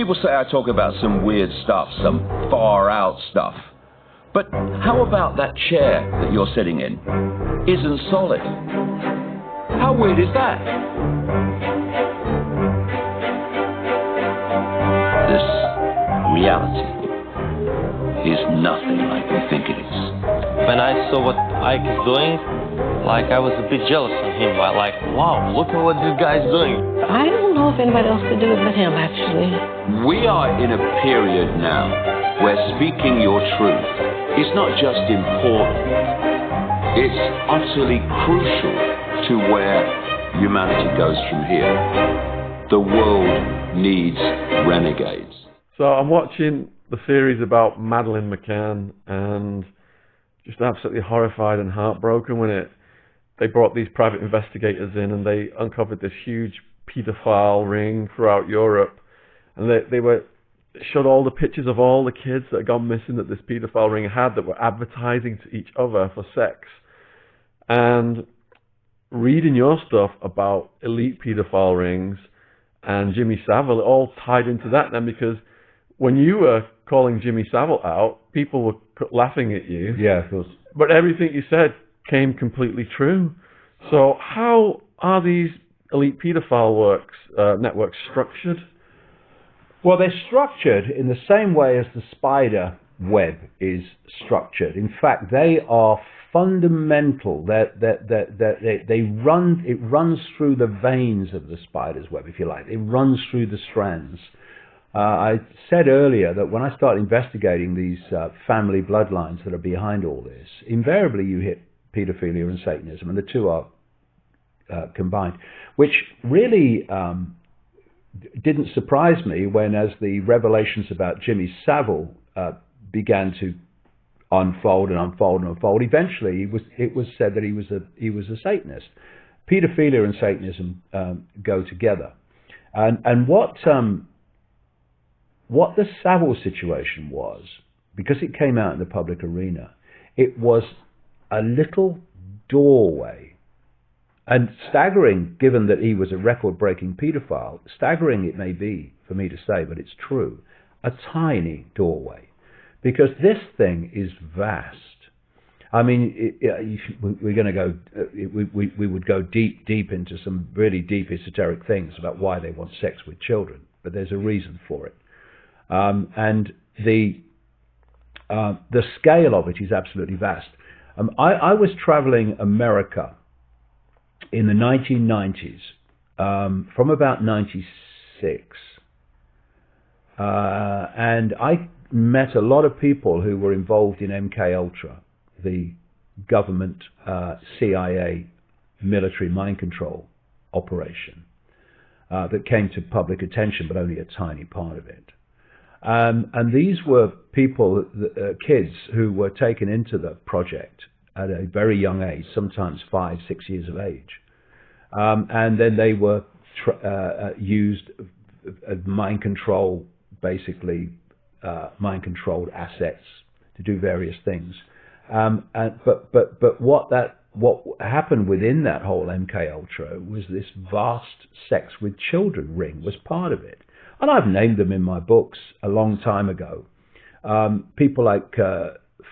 People say I talk about some weird stuff, some far out stuff. But how about that chair that you're sitting in isn't solid? How weird is that? This reality is nothing like we think it is. When I saw what Ike is doing, like I was a bit jealous of him. Like, wow, look at what this guy's doing. I don't know if anybody else could do it but him, actually. We are in a period now where speaking your truth is not just important, it's utterly crucial to where humanity goes from here. The world needs renegades. So I'm watching the series about Madeleine McCann and just absolutely horrified and heartbroken when they brought these private investigators in and they uncovered this huge paedophile ring throughout Europe, and they showed all the pictures of all the kids that had gone missing that this paedophile ring had, that were advertising to each other for sex. And reading your stuff about elite paedophile rings and Jimmy Savile, it all tied into that then, because when you were calling Jimmy Savile out, people were laughing at you. Yeah, of course. But everything you said came completely true. So how are these elite paedophile networks structured? Well, they're structured in the same way as the spider web is structured. In fact, they are fundamental. It runs through the veins of the spider's web, if you like. It runs through the strands. I said earlier that when I start investigating these family bloodlines that are behind all this, invariably you hit pedophilia and Satanism, and the two are combined, which really didn't surprise me when, as the revelations about Jimmy Savile began to unfold and unfold and unfold, eventually it was said that he was a Satanist. Pedophilia and Satanism go together, and what the Savile situation was, because it came out in the public arena, it was a little doorway. And staggering, given that he was a record-breaking paedophile, staggering it may be for me to say, but it's true, a tiny doorway. Because this thing is vast. I mean, we're going to go, we would go deep into some really deep esoteric things about why they want sex with children, but there's a reason for it. And the scale of it is absolutely vast. I was traveling America in the 1990s, from about 96, and I met a lot of people who were involved in MK-Ultra, the government CIA military mind control operation that came to public attention, but only a tiny part of it. And these were people, kids, who were taken into the project at a very young age, sometimes 5, 6 years of age. And then they were used as mind control, basically mind controlled assets to do various things. But what happened within that whole MK-Ultra was this vast sex with children ring was part of it. And I've named them in my books a long time ago. People like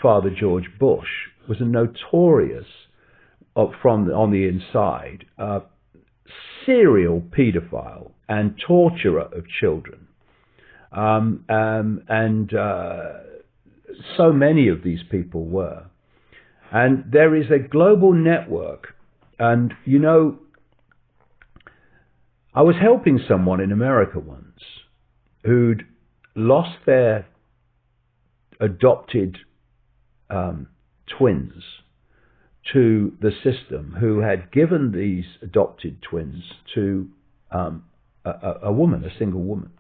Father George Bush was a notorious, on the inside, serial paedophile and torturer of children. And so many of these people were. And there is a global network. And, you know, I was helping someone in America once who'd lost their adopted twins to the system, who had given these adopted twins to a woman, a single woman,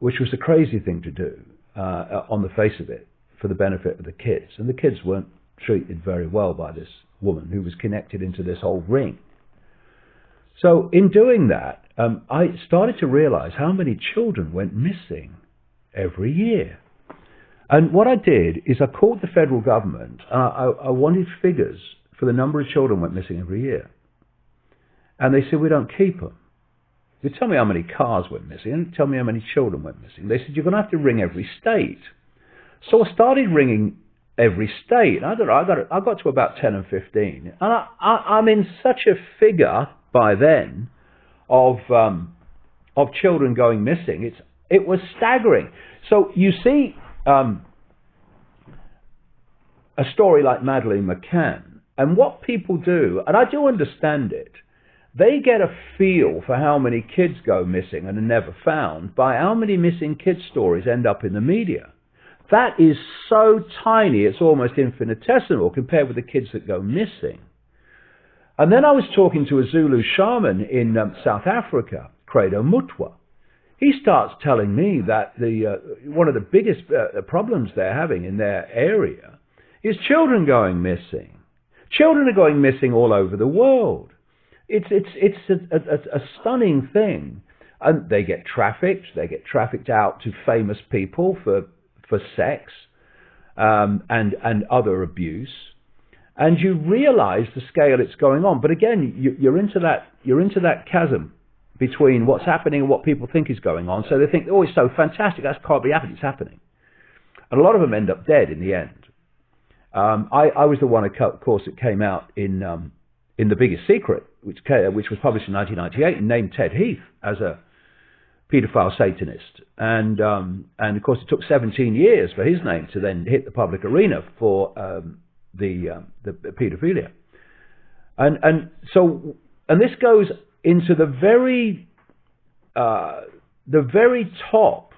which was a crazy thing to do on the face of it for the benefit of the kids. And the kids weren't treated very well by this woman who was connected into this whole ring. So in doing that, I started to realize how many children went missing every year. And what I did is I called the federal government, and I wanted figures for the number of children went missing every year. And they said, we don't keep them. You tell me how many cars went missing, and tell me how many children went missing. They said, you're going to have to ring every state. So I started ringing every state. I don't know, I got to about 10 and 15. And I'm in such a figure by then of children going missing. It was staggering. So you see a story like Madeleine McCann, and what people do, and I do understand it, they get a feel for how many kids go missing and are never found by how many missing kids stories end up in the media. That is so tiny, it's almost infinitesimal compared with the kids that go missing. And then I was talking to a Zulu shaman in South Africa, Credo Mutwa. He starts telling me that one of the biggest problems they're having in their area is children going missing. Children are going missing all over the world. It's a stunning thing. And they get trafficked out to famous people for sex and other abuse. And you realize the scale it's going on. But again, you're into that chasm between what's happening and what people think is going on. So they think, oh, it's so fantastic, that can't be happening, it's happening. And a lot of them end up dead in the end. I was the one, of course, that came out in The Biggest Secret, which was published in 1998, and named Ted Heath as a paedophile Satanist. And of course, it took 17 years for his name to then hit the public arena for the paedophilia. And this goes into the very top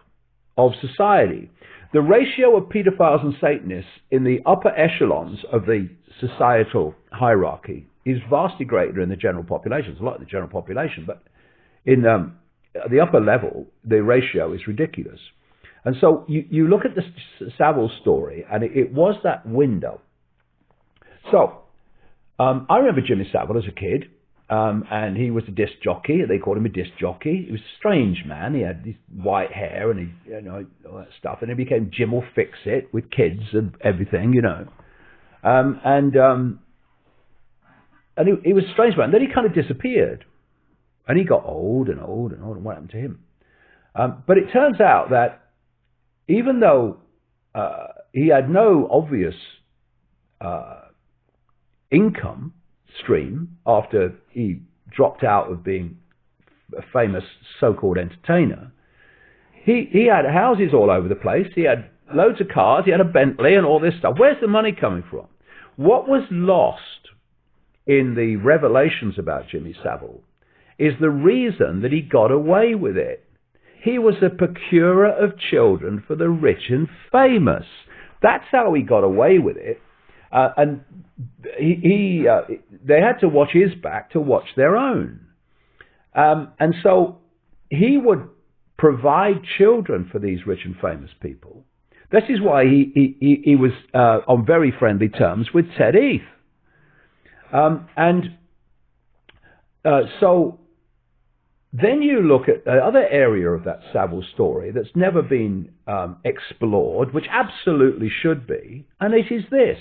of society. The ratio of paedophiles and Satanists in the upper echelons of the societal hierarchy is vastly greater in the general population. It's a lot in the general population, but in the upper level, the ratio is ridiculous. And so you look at the Savile story, and it was that window. So I remember Jimmy Savile as a kid, and he was a disc jockey. They called him a disc jockey. He was a strange man. He had this white hair and all that stuff. And he became Jim will fix it with kids and everything, And he was a strange man. Then he kind of disappeared, and he got old and old and old. And what happened to him? But it turns out that even though he had no obvious income stream after he dropped out of being a famous so-called entertainer, he had houses all over the place. He had loads of cars. He had a Bentley and all this stuff. Where's the money coming from? What was lost in the revelations about Jimmy Savile is the reason that he got away with it. He was a procurer of children for the rich and famous. That's how he got away with it. And they had to watch his back to watch their own. And so he would provide children for these rich and famous people. This is why he was on very friendly terms with Ted Heath. So then you look at the other area of that Savile story that's never been explored, which absolutely should be, and it is this.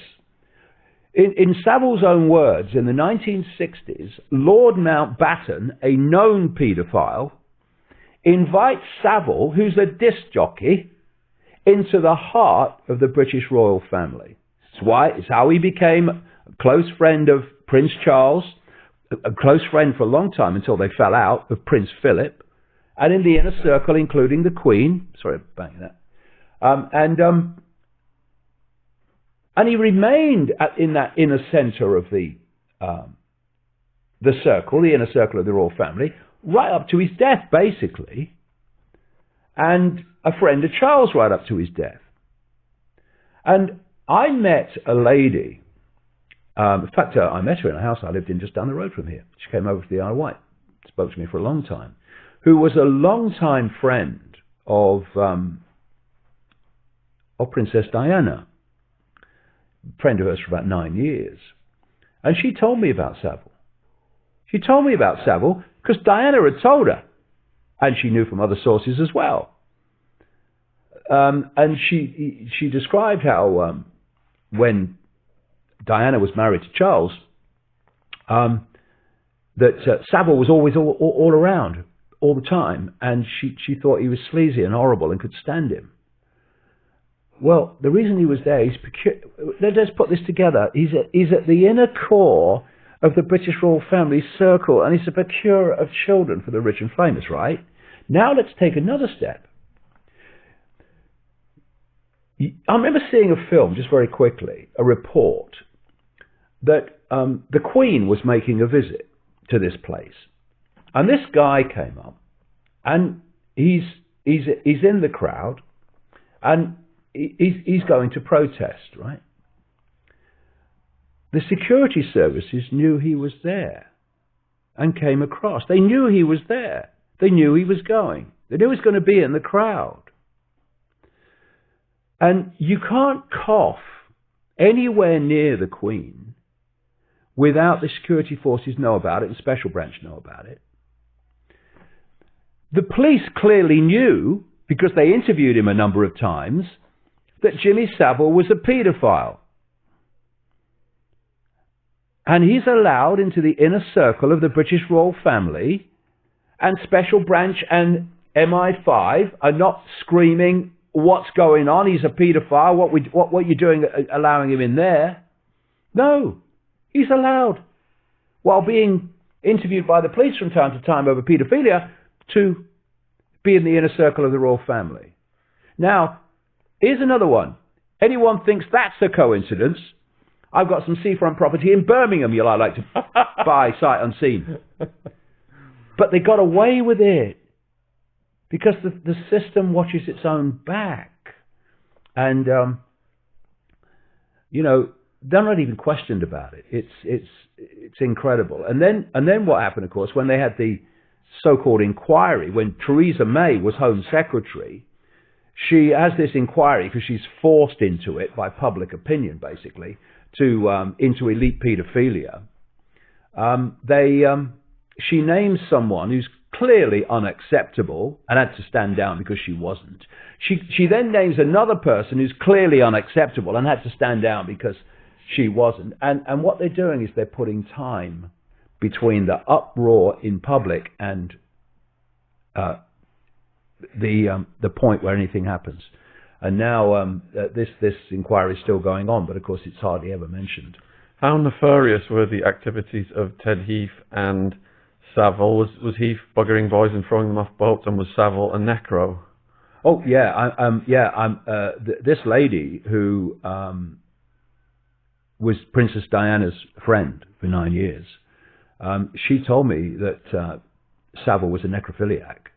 In Savile's own words, in the 1960s, Lord Mountbatten, a known paedophile, invites Savile, who's a disc jockey, into the heart of the British royal family. It's how he became a close friend of Prince Charles, a close friend for a long time until they fell out, of Prince Philip, and in the inner circle, including the Queen. Sorry, I'm banging that. And he remained in that inner centre of the circle, the inner circle of the royal family, right up to his death, basically, and a friend of Charles right up to his death. And I met a lady. In fact, I met her in a house I lived in just down the road from here. She came over to the Isle of Wight, spoke to me for a long time, who was a long-time friend of Princess Diana, friend of hers for about 9 years. And she told me about Savile. She told me about Savile because Diana had told her, and she knew from other sources as well. And she described how when Diana was married to Charles, that Savile was always all around all the time, and she thought he was sleazy and horrible and could stand him. Well, the reason he was there, let's put this together. He's at the inner core of the British royal family circle, and he's a procurer of children for the rich and famous, right? Now let's take another step. I remember seeing a film, just very quickly, a report, that the Queen was making a visit to this place. And this guy came up, and he's in the crowd, and he's going to protest, right? The security services knew he was there and came across. They knew he was there. They knew he was going. They knew he was going to be in the crowd. And you can't cough anywhere near the Queen without the security forces know about it and special branch know about it. The police clearly knew, because they interviewed him a number of times, that Jimmy Savile was a paedophile. And he's allowed into the inner circle of the British royal family, and special branch and MI5 are not screaming, what's going on? He's a paedophile. What are you doing allowing him in there? No, he's allowed, while being interviewed by the police from time to time over paedophilia, to be in the inner circle of the royal family. Now, here's another one. Anyone thinks that's a coincidence? I've got some seafront property in Birmingham you'll like to buy sight unseen. But they got away with it because the system watches its own back. And, they're not even questioned about it. It's incredible. And then what happened, of course, when they had the so-called inquiry, when Theresa May was Home Secretary, she has this inquiry because she's forced into it by public opinion, basically, into elite paedophilia. She names someone who's clearly unacceptable and had to stand down because she wasn't. She then names another person who's clearly unacceptable and had to stand down because she wasn't. And what they're doing is they're putting time between the uproar in public and the point where anything happens. And now this inquiry is still going on, but of course it's hardly ever mentioned. How nefarious were the activities of Ted Heath and Savile? Was Heath buggering boys and throwing them off boats, and was Savile a necro? Oh yeah, this lady who was Princess Diana's friend for 9 years. She told me that Savile was a necrophiliac,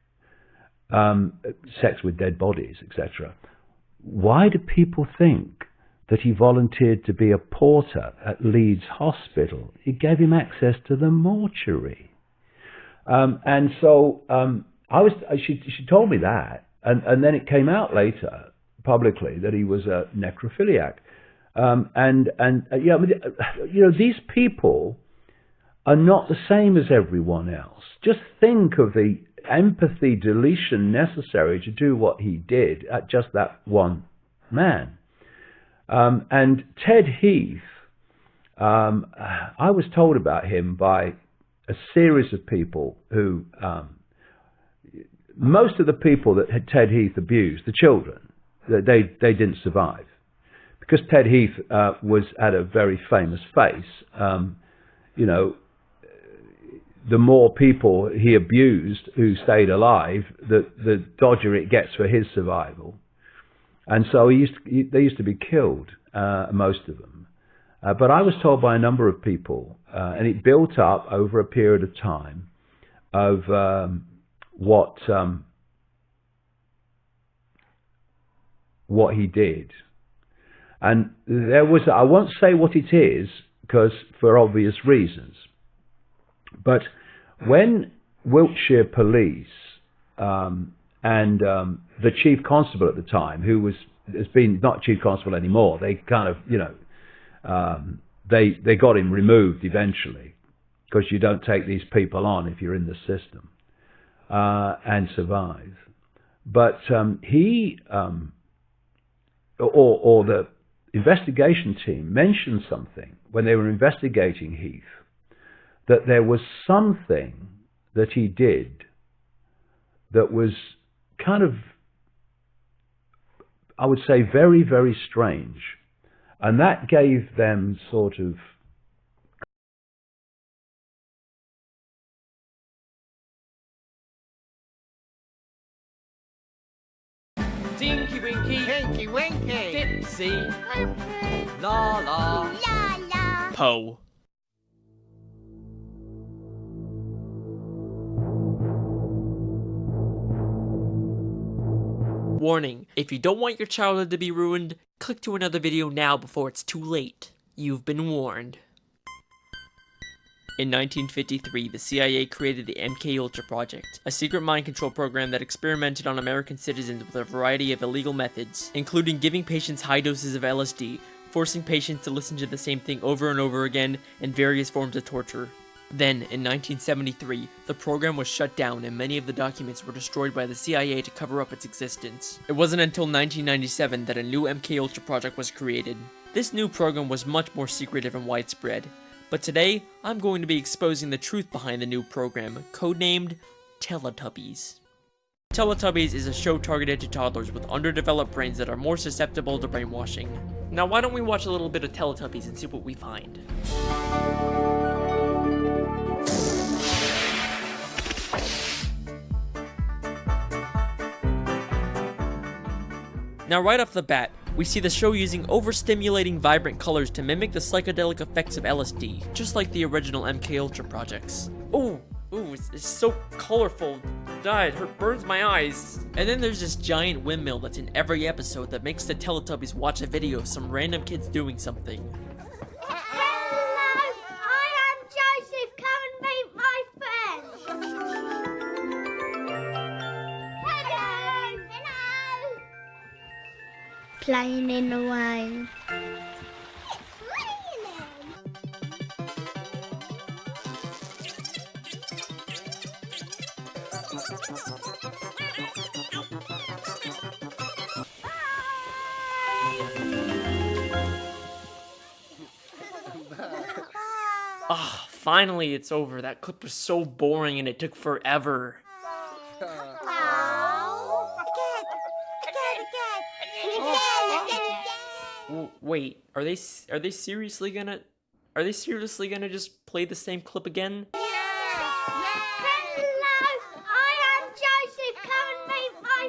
sex with dead bodies, etc. Why do people think that he volunteered to be a porter at Leeds Hospital? It gave him access to the mortuary. And so she told me that, and then it came out later publicly that he was a necrophiliac. These people are not the same as everyone else. Just think of the empathy deletion necessary to do what he did at just that one man. And Ted Heath, I was told about him by a series of people who, most of the people that Ted Heath abused, the children, they didn't survive. Because Ted Heath had a very famous face, the more people he abused who stayed alive, the dodgier it gets for his survival. And so they used to be killed, most of them. But I was told by a number of people, and it built up over a period of time, of what he did. And there was, I won't say what it is, because for obvious reasons, but when Wiltshire Police and the Chief Constable at the time, who has been not Chief Constable anymore, they kind of, they got him removed eventually, because you don't take these people on if you're in the system and survive. But he, or the investigation team mentioned something when they were investigating Heath, that there was something that he did that was kind of, I would say, very, very strange. And that gave them sort of Tinky Winky, Tinky Winky, Dipsy, La La, La La. Po. Warning, if you don't want your childhood to be ruined, click to another video now before it's too late. You've been warned. In 1953, the CIA created the MKUltra project, a secret mind control program that experimented on American citizens with a variety of illegal methods, including giving patients high doses of LSD, forcing patients to listen to the same thing over and over again, and various forms of torture. Then, in 1973, the program was shut down and many of the documents were destroyed by the CIA to cover up its existence. It wasn't until 1997 that a new MKUltra project was created. This new program was much more secretive and widespread. But today, I'm going to be exposing the truth behind the new program, codenamed Teletubbies. Teletubbies is a show targeted to toddlers with underdeveloped brains that are more susceptible to brainwashing. Now why don't we watch a little bit of Teletubbies and see what we find. Now right off the bat, we see the show using overstimulating vibrant colors to mimic the psychedelic effects of LSD, just like the original MKUltra projects. Ooh, it's so colorful. It burns my eyes. And then there's this giant windmill that's in every episode that makes the Teletubbies watch a video of some random kids doing something. Hello, I am Joseph. Come and meet my friend. Hello. Hello. Playing in the rain. Ah, finally it's over. That clip was so boring and it took forever. Wait, are they seriously gonna just play the same clip again? Hello, I am Joseph. Come and meet my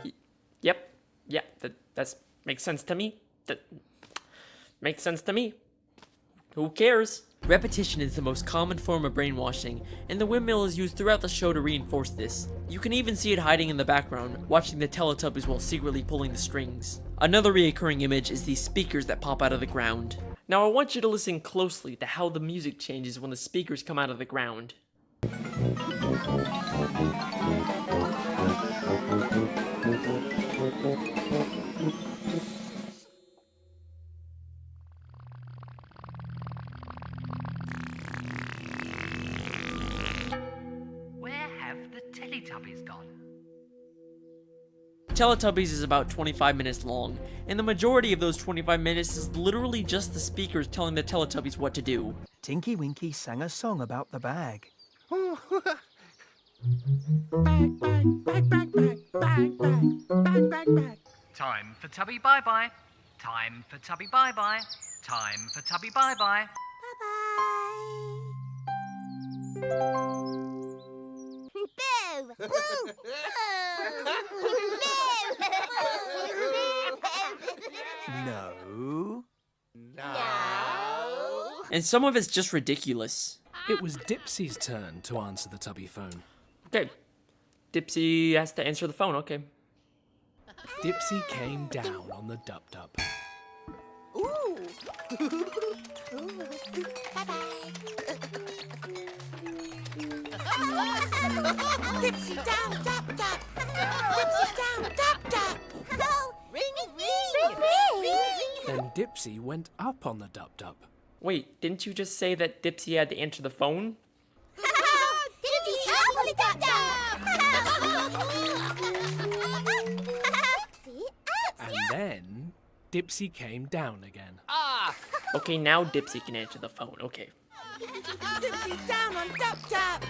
friend. Yep, that makes sense to me. That makes sense to me. Who cares? Repetition is the most common form of brainwashing, and the windmill is used throughout the show to reinforce this. You can even see it hiding in the background, watching the Teletubbies while secretly pulling the strings. Another reoccurring image is these speakers that pop out of the ground. Now I want you to listen closely to how the music changes when the speakers come out of the ground. Teletubbies gone? Teletubbies is about 25 minutes long, and the majority of those 25 minutes is literally just the speakers telling the Teletubbies what to do. Tinky Winky sang a song about the bag. Bag. Time for Tubby bye-bye. Time for Tubby bye-bye. Time for Tubby bye-bye. No. And some of it's just ridiculous. It was Dipsy's turn to answer the Tubby phone. Okay, Dipsy has to answer the phone, okay. Dipsy came down on the dub-dub. Ooh. Dipsy down, dub, dub. Dipsy down, dub, dub. Ring, ring, ring. Then Dipsy went up on the dub-dub. Wait, didn't you just say that Dipsy had to answer the phone? Dipsy's up on the dub, dub. And then Dipsy came down again. Okay, now Dipsy can answer the phone, okay. Dipsy down on dub, dub.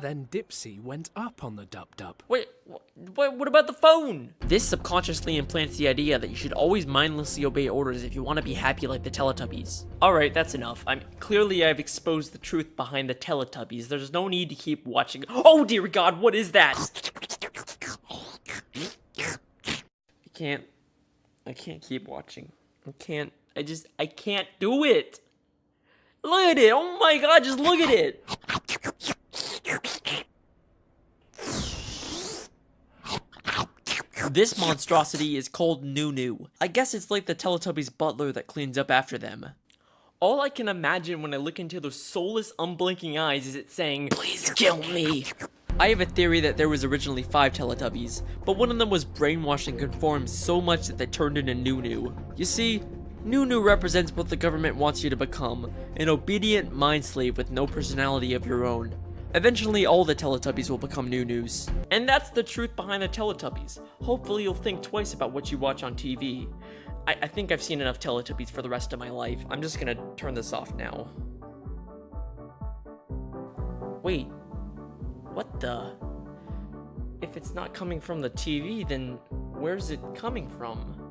Then Dipsy went up on the dub-dub. Wait, what about the phone? This subconsciously implants the idea that you should always mindlessly obey orders if you want to be happy like the Teletubbies. Alright, that's enough. Clearly I've exposed the truth behind the Teletubbies. There's no need to keep watching. Oh dear God, what is that? I can't keep watching. I can't do it. Look at it, oh my God, just look at it. This monstrosity is called Nunu. I guess it's like the Teletubbies' butler that cleans up after them. All I can imagine when I look into those soulless, unblinking eyes is it saying, "Please kill me." I have a theory that there was originally 5 Teletubbies, but one of them was brainwashed and conformed so much that they turned into Nunu. You see, Nunu represents what the government wants you to become, an obedient mind slave with no personality of your own. Eventually, all the Teletubbies will become Nunus. And that's the truth behind the Teletubbies. Hopefully you'll think twice about what you watch on TV. I think I've seen enough Teletubbies for the rest of my life. I'm just gonna turn this off now. Wait, what the? If it's not coming from the TV, then where's it coming from?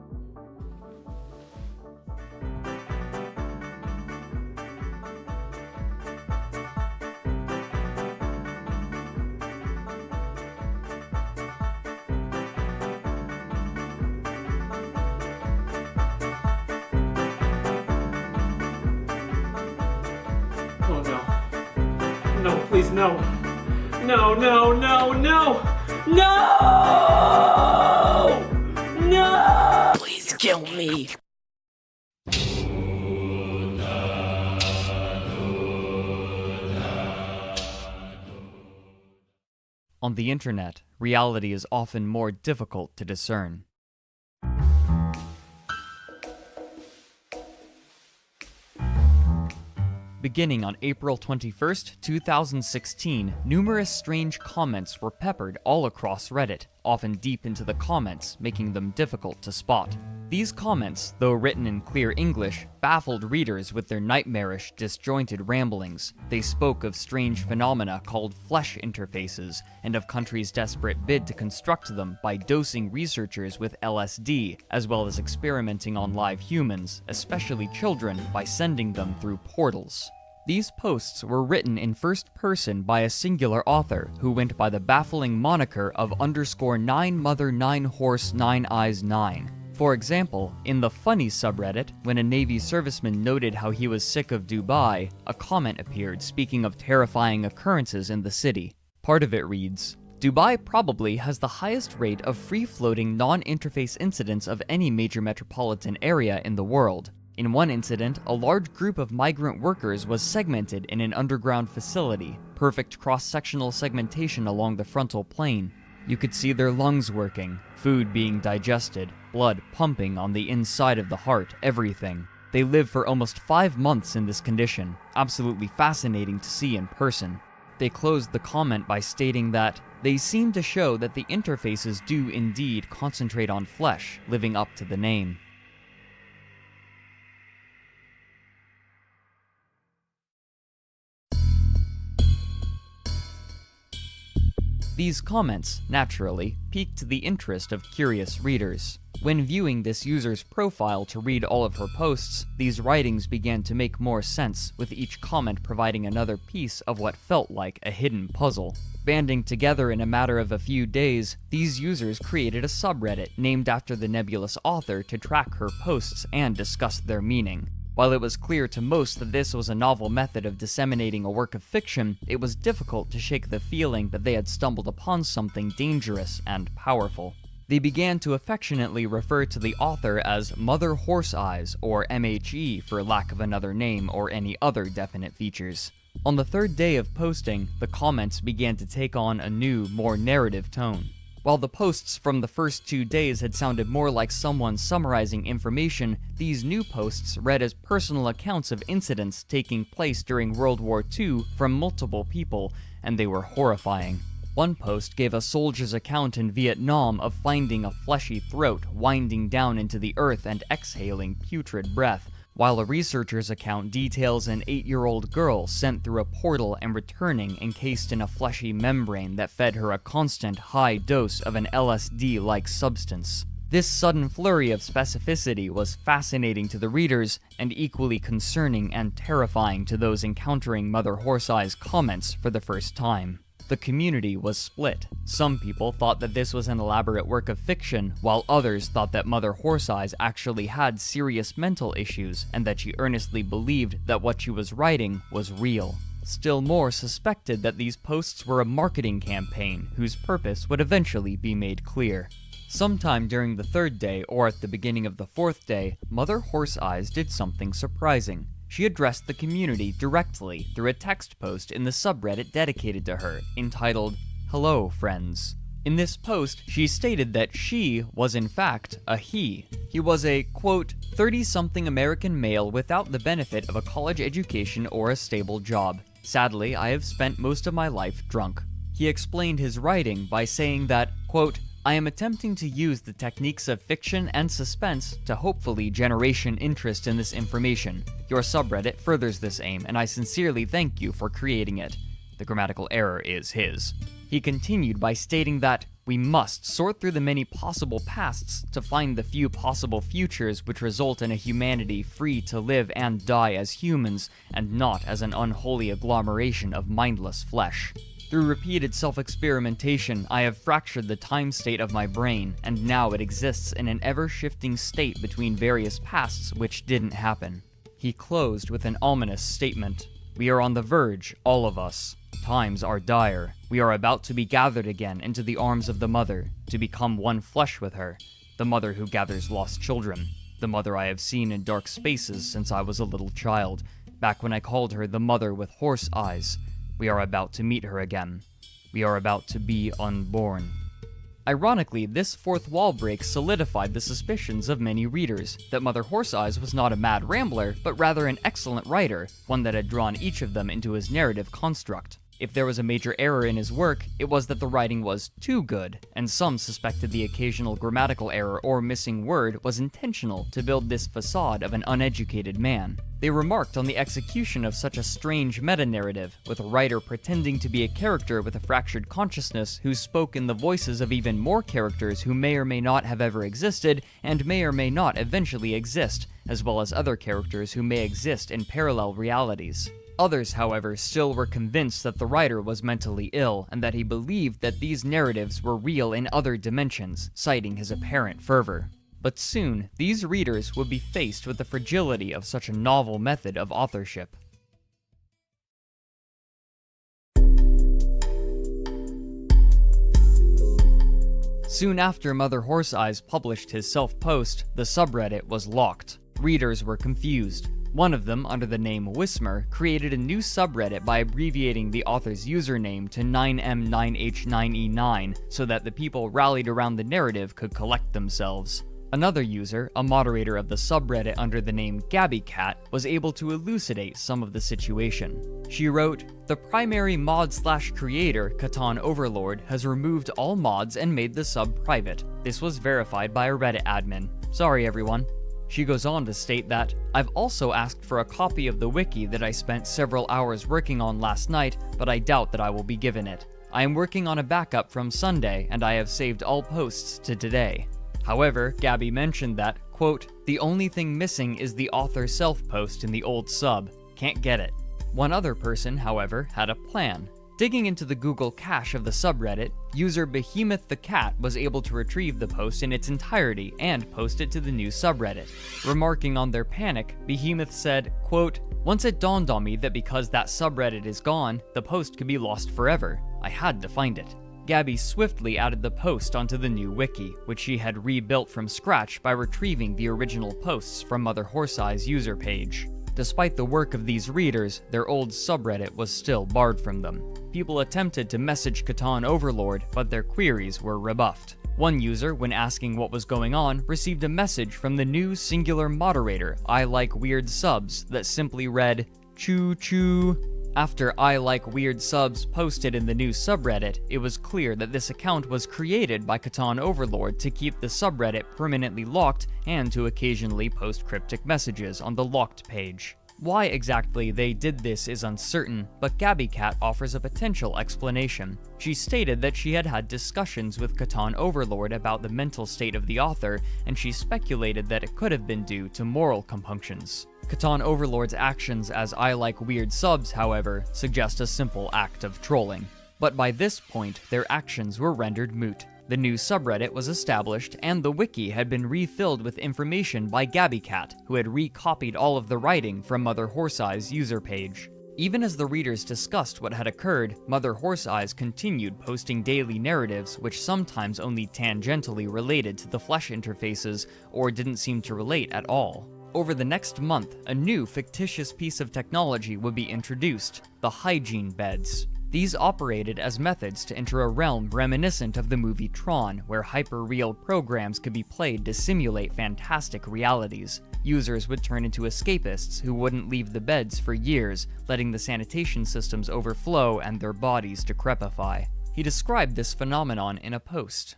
Oh no. No, please, no. No, no, no, no! No! No! Please kill me. On the internet, reality is often more difficult to discern. Beginning on April 21st, 2016, numerous strange comments were peppered all across Reddit, often deep into the comments, making them difficult to spot. These comments, though written in clear English, baffled readers with their nightmarish, disjointed ramblings. They spoke of strange phenomena called flesh interfaces, and of countries' desperate bid to construct them by dosing researchers with LSD, as well as experimenting on live humans, especially children, by sending them through portals. These posts were written in first person by a singular author who went by the baffling moniker of _9 mother 9 horse 9 eyes 9. For example, in the funny subreddit, when a Navy serviceman noted how he was sick of Dubai, a comment appeared speaking of terrifying occurrences in the city. Part of it reads, "Dubai probably has the highest rate of free-floating non-interface incidents of any major metropolitan area in the world. In one incident, a large group of migrant workers was segmented in an underground facility, perfect cross-sectional segmentation along the frontal plane. You could see their lungs working, food being digested, blood pumping on the inside of the heart, everything. They lived for almost 5 months in this condition, absolutely fascinating to see in person." They closed the comment by stating that, "They seem to show that the interfaces do indeed concentrate on flesh, living up to the name." These comments, naturally, piqued the interest of curious readers. When viewing this user's profile to read all of her posts, these writings began to make more sense, with each comment providing another piece of what felt like a hidden puzzle. Banding together in a matter of a few days, these users created a subreddit named after the nebulous author to track her posts and discuss their meaning. While it was clear to most that this was a novel method of disseminating a work of fiction, it was difficult to shake the feeling that they had stumbled upon something dangerous and powerful. They began to affectionately refer to the author as Mother Horse Eyes, or MHE for lack of another name or any other definite features. On the third day of posting, the comments began to take on a new, more narrative tone. While the posts from the first 2 days had sounded more like someone summarizing information, these new posts read as personal accounts of incidents taking place during World War II from multiple people, and they were horrifying. One post gave a soldier's account in Vietnam of finding a fleshy throat winding down into the earth and exhaling putrid breath, while a researcher's account details an 8-year-old girl sent through a portal and returning encased in a fleshy membrane that fed her a constant high dose of an LSD-like substance. This sudden flurry of specificity was fascinating to the readers and equally concerning and terrifying to those encountering Mother Horseye's comments for the first time. The community was split. Some people thought that this was an elaborate work of fiction, while others thought that Mother Horseeyes actually had serious mental issues and that she earnestly believed that what she was writing was real. Still more suspected that these posts were a marketing campaign whose purpose would eventually be made clear. Sometime during the 3rd day or at the beginning of the 4th day, Mother Horseeyes did something surprising. She addressed the community directly through a text post in the subreddit dedicated to her, entitled, "Hello, Friends." In this post, she stated that she was in fact a he. He was a, quote, 30-something American male without the benefit of a college education or a stable job. Sadly, I have spent most of my life drunk. He explained his writing by saying that, quote, I am attempting to use the techniques of fiction and suspense to hopefully generation interest in this information. Your subreddit furthers this aim, and I sincerely thank you for creating it. The grammatical error is his. He continued by stating that we must sort through the many possible pasts to find the few possible futures which result in a humanity free to live and die as humans, and not as an unholy agglomeration of mindless flesh. Through repeated self-experimentation, I have fractured the time state of my brain, and now it exists in an ever-shifting state between various pasts which didn't happen. He closed with an ominous statement. We are on the verge, all of us. Times are dire. We are about to be gathered again into the arms of the Mother, to become one flesh with her, the Mother who gathers lost children, the Mother I have seen in dark spaces since I was a little child, back when I called her the Mother with horse eyes. We are about to meet her again. We are about to be unborn. Ironically, this fourth wall break solidified the suspicions of many readers that Mother Horseeyes was not a mad rambler, but rather an excellent writer, one that had drawn each of them into his narrative construct. If there was a major error in his work, it was that the writing was too good, and some suspected the occasional grammatical error or missing word was intentional to build this facade of an uneducated man. They remarked on the execution of such a strange meta-narrative, with a writer pretending to be a character with a fractured consciousness who spoke in the voices of even more characters who may or may not have ever existed, and may or may not eventually exist, as well as other characters who may exist in parallel realities. Others, however, still were convinced that the writer was mentally ill, and that he believed that these narratives were real in other dimensions, citing his apparent fervor. But soon, these readers would be faced with the fragility of such a novel method of authorship. Soon after Mother Horseeyes published his self-post, the subreddit was locked. Readers were confused. One of them, under the name Wismer, created a new subreddit by abbreviating the author's username to 9M9H9E9 so that the people rallied around the narrative could collect themselves. Another user, a moderator of the subreddit under the name GabbyCat, was able to elucidate some of the situation. She wrote, "The primary mod/creator, Catan Overlord, has removed all mods and made the sub private. This was verified by a Reddit admin. Sorry everyone." She goes on to state that, "I've also asked for a copy of the wiki that I spent several hours working on last night, but I doubt that I will be given it. I am working on a backup from Sunday, and I have saved all posts to today." However, Gabby mentioned that, quote, "The only thing missing is the author self-post in the old sub. Can't get it." One other person, however, had a plan. Digging into the Google cache of the subreddit, user Behemoth the Cat was able to retrieve the post in its entirety and post it to the new subreddit. Remarking on their panic, Behemoth said, quote, "Once it dawned on me that because that subreddit is gone, the post could be lost forever. I had to find it." Gabby swiftly added the post onto the new wiki, which she had rebuilt from scratch by retrieving the original posts from Mother Horseye's user page. Despite the work of these readers, their old subreddit was still barred from them. People attempted to message Catan Overlord, but their queries were rebuffed. One user, when asking what was going on, received a message from the new singular moderator, I Like Weird Subs, that simply read, "Choo choo." After I Like Weird Subs posted in the new subreddit, it was clear that this account was created by Catan Overlord to keep the subreddit permanently locked and to occasionally post cryptic messages on the locked page. Why exactly they did this is uncertain, but GabbyCat offers a potential explanation. She stated that she had had discussions with Catan Overlord about the mental state of the author, and she speculated that it could have been due to moral compunctions. Catan Overlord's actions as I Like Weird Subs, however, suggest a simple act of trolling. But by this point, their actions were rendered moot. The new subreddit was established, and the wiki had been refilled with information by GabbyCat, who had recopied all of the writing from Mother Horseye's user page. Even as the readers discussed what had occurred, Mother Horseeyes continued posting daily narratives which sometimes only tangentially related to the flesh interfaces or didn't seem to relate at all. Over the next month, a new fictitious piece of technology would be introduced, the hygiene beds. These operated as methods to enter a realm reminiscent of the movie Tron, where hyper-real programs could be played to simulate fantastic realities. Users would turn into escapists who wouldn't leave the beds for years, letting the sanitation systems overflow and their bodies decrepify. He described this phenomenon in a post.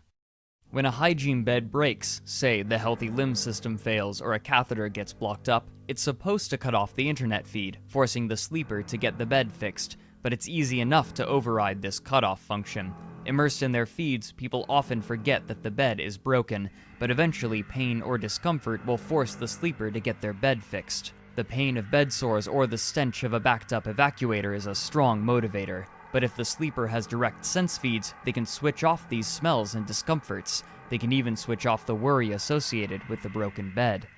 When a hygiene bed breaks, say the healthy limb system fails or a catheter gets blocked up, it's supposed to cut off the internet feed, forcing the sleeper to get the bed fixed, but it's easy enough to override this cutoff function. Immersed in their feeds, people often forget that the bed is broken, but eventually pain or discomfort will force the sleeper to get their bed fixed. The pain of bed sores or the stench of a backed-up evacuator is a strong motivator. But if the sleeper has direct sense feeds, they can switch off these smells and discomforts. They can even switch off the worry associated with the broken bed.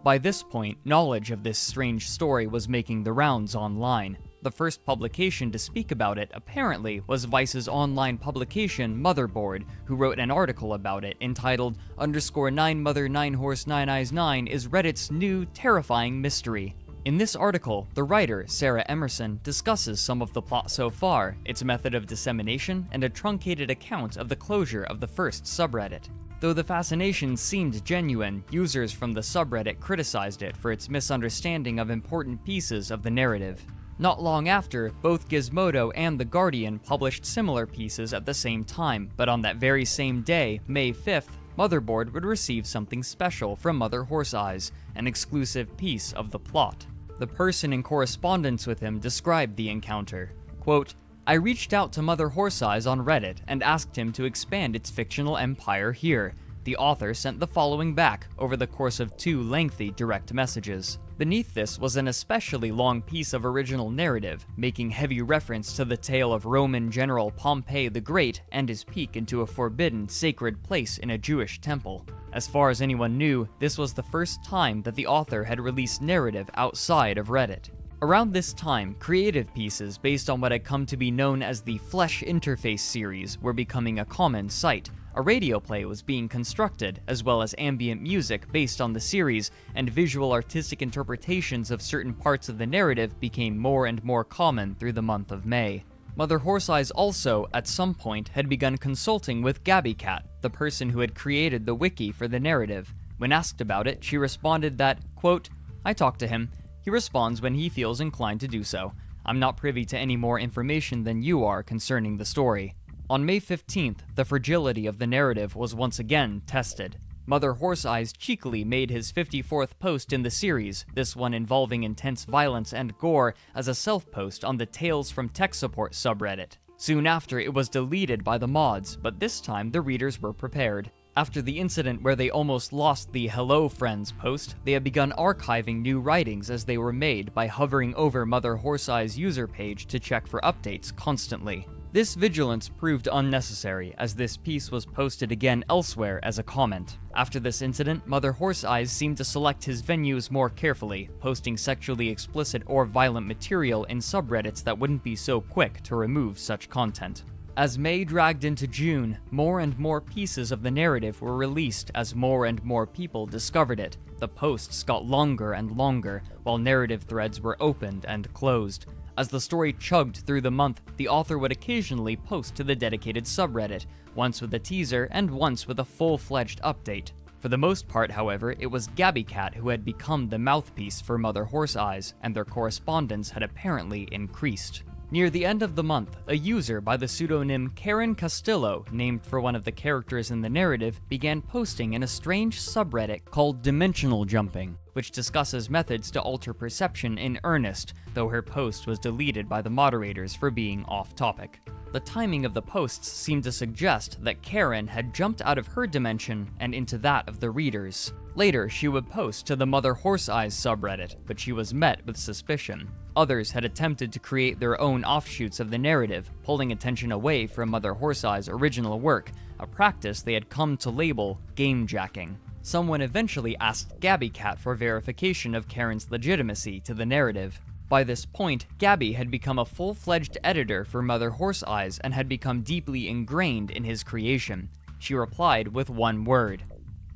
By this point, knowledge of this strange story was making the rounds online. The first publication to speak about it, apparently, was Vice's online publication, Motherboard, who wrote an article about it entitled _9 Mother 9 Horse 9 Eyes 9 is Reddit's new terrifying mystery. In this article, the writer, Sarah Emerson, discusses some of the plot so far, its method of dissemination, and a truncated account of the closure of the first subreddit. Though the fascination seemed genuine, users from the subreddit criticized it for its misunderstanding of important pieces of the narrative. Not long after, both Gizmodo and The Guardian published similar pieces at the same time, but on that very same day, May 5th, Motherboard would receive something special from Mother Horseeyes, an exclusive piece of the plot. The person in correspondence with him described the encounter. Quote, I reached out to Mother Horseeyes on Reddit and asked him to expand its fictional empire here. The author sent the following back over the course of 2 lengthy direct messages. Beneath this was an especially long piece of original narrative, making heavy reference to the tale of Roman general Pompey the Great and his peek into a forbidden, sacred place in a Jewish temple. As far as anyone knew, this was the first time that the author had released narrative outside of Reddit. Around this time, creative pieces based on what had come to be known as the Flesh Interface series were becoming a common sight. A radio play was being constructed, as well as ambient music based on the series, and visual artistic interpretations of certain parts of the narrative became more and more common through the month of May. Mother Horseeyes also, at some point, had begun consulting with GabbyCat, the person who had created the wiki for the narrative. When asked about it, she responded that, quote, I talked to him. He responds when he feels inclined to do so. I'm not privy to any more information than you are concerning the story. On May 15th, the fragility of the narrative was once again tested. Mother Horseeyes cheekily made his 54th post in the series, this one involving intense violence and gore, as a self-post on the Tales from Tech Support subreddit. Soon after, it was deleted by the mods, but this time the readers were prepared. After the incident where they almost lost the Hello Friends post, they had begun archiving new writings as they were made by hovering over Mother Horseeyes' user page to check for updates constantly. This vigilance proved unnecessary, as this piece was posted again elsewhere as a comment. After this incident, Mother Horseeyes seemed to select his venues more carefully, posting sexually explicit or violent material in subreddits that wouldn't be so quick to remove such content. As May dragged into June, more and more pieces of the narrative were released as more and more people discovered it. The posts got longer and longer, while narrative threads were opened and closed. As the story chugged through the month, the author would occasionally post to the dedicated subreddit, once with a teaser and once with a full-fledged update. For the most part, however, it was GabbyCat who had become the mouthpiece for Mother Horse Eyes, and their correspondence had apparently increased. Near the end of the month, a user by the pseudonym Karen Castillo, named for one of the characters in the narrative, began posting in a strange subreddit called Dimensional Jumping, which discusses methods to alter perception in earnest, though her post was deleted by the moderators for being off-topic. The timing of the posts seemed to suggest that Karen had jumped out of her dimension and into that of the readers. Later, she would post to the Mother Horse Eyes subreddit, but she was met with suspicion. Others had attempted to create their own offshoots of the narrative, pulling attention away from Mother Horse Eyes' original work, a practice they had come to label gamejacking. Someone eventually asked GabbyCat for verification of Karen's legitimacy to the narrative. By this point, Gabby had become a full-fledged editor for Mother Horse Eyes and had become deeply ingrained in his creation. She replied with one word: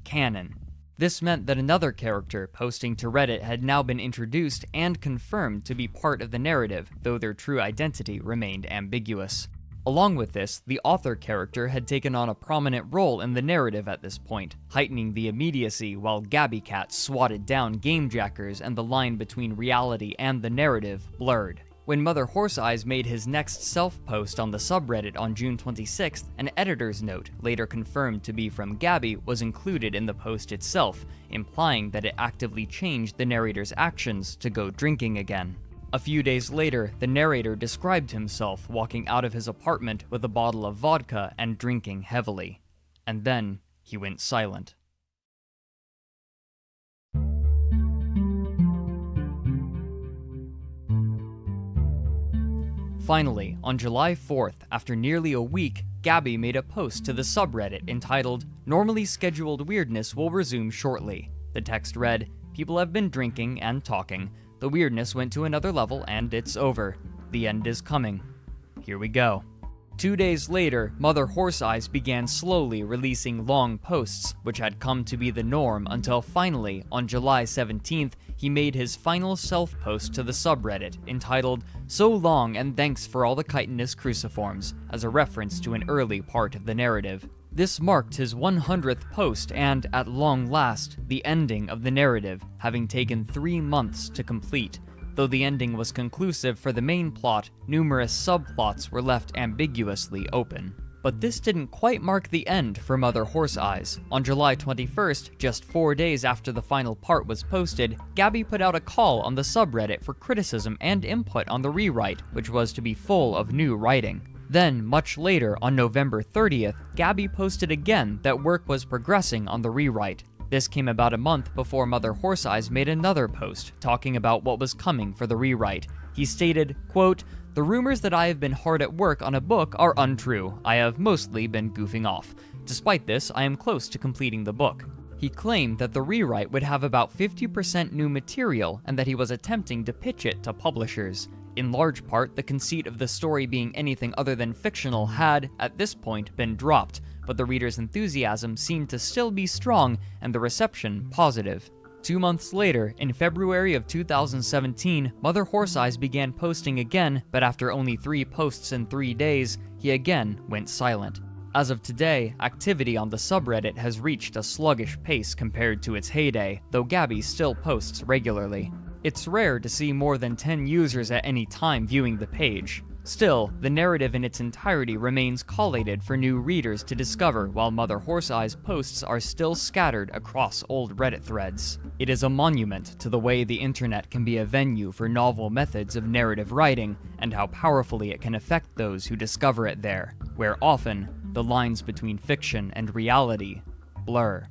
canon. This meant that another character posting to Reddit had now been introduced and confirmed to be part of the narrative, though their true identity remained ambiguous. Along with this, the author character had taken on a prominent role in the narrative at this point, heightening the immediacy while GabbyCat swatted down gamejackers and the line between reality and the narrative blurred. When Mother Horse Eyes made his next self-post on the subreddit on June 26th, an editor's note, later confirmed to be from Gabby, was included in the post itself, implying that it actively changed the narrator's actions to go drinking again. A few days later, the narrator described himself walking out of his apartment with a bottle of vodka and drinking heavily. And then he went silent. Finally, on July 4th, after nearly a week, Gabby made a post to the subreddit entitled, "Normally scheduled weirdness will resume shortly." The text read, "People have been drinking and talking. The weirdness went to another level and it's over. The end is coming. Here we go." 2 days later, Mother Horse Eyes began slowly releasing long posts, which had come to be the norm until finally, on July 17th, he made his final self-post to the subreddit, entitled, "So long and thanks for all the chitinous cruciforms," as a reference to an early part of the narrative. This marked his 100th post and, at long last, the ending of the narrative, having taken 3 months to complete. Though the ending was conclusive for the main plot, numerous subplots were left ambiguously open. But this didn't quite mark the end for Mother Horse Eyes. On July 21st, just 4 days after the final part was posted, Gabby put out a call on the subreddit for criticism and input on the rewrite, which was to be full of new writing. Then, much later, on November 30th, Gabby posted again that work was progressing on the rewrite. This came about a month before Mother Horse Eyes made another post, talking about what was coming for the rewrite. He stated, quote, "The rumors that I have been hard at work on a book are untrue. I have mostly been goofing off. Despite this, I am close to completing the book." He claimed that the rewrite would have about 50% new material and that he was attempting to pitch it to publishers. In large part, the conceit of the story being anything other than fictional had, at this point, been dropped, but the reader's enthusiasm seemed to still be strong and the reception positive. 2 months later, in February of 2017, Mother Horse Eyes began posting again, but after only 3 posts in 3 days, he again went silent. As of today, activity on the subreddit has reached a sluggish pace compared to its heyday, though Gabby still posts regularly. It's rare to see more than 10 users at any time viewing the page. Still, the narrative in its entirety remains collated for new readers to discover, while Mother Horse Eyes posts are still scattered across old Reddit threads. It is a monument to the way the internet can be a venue for novel methods of narrative writing, and how powerfully it can affect those who discover it there, where often the lines between fiction and reality blur.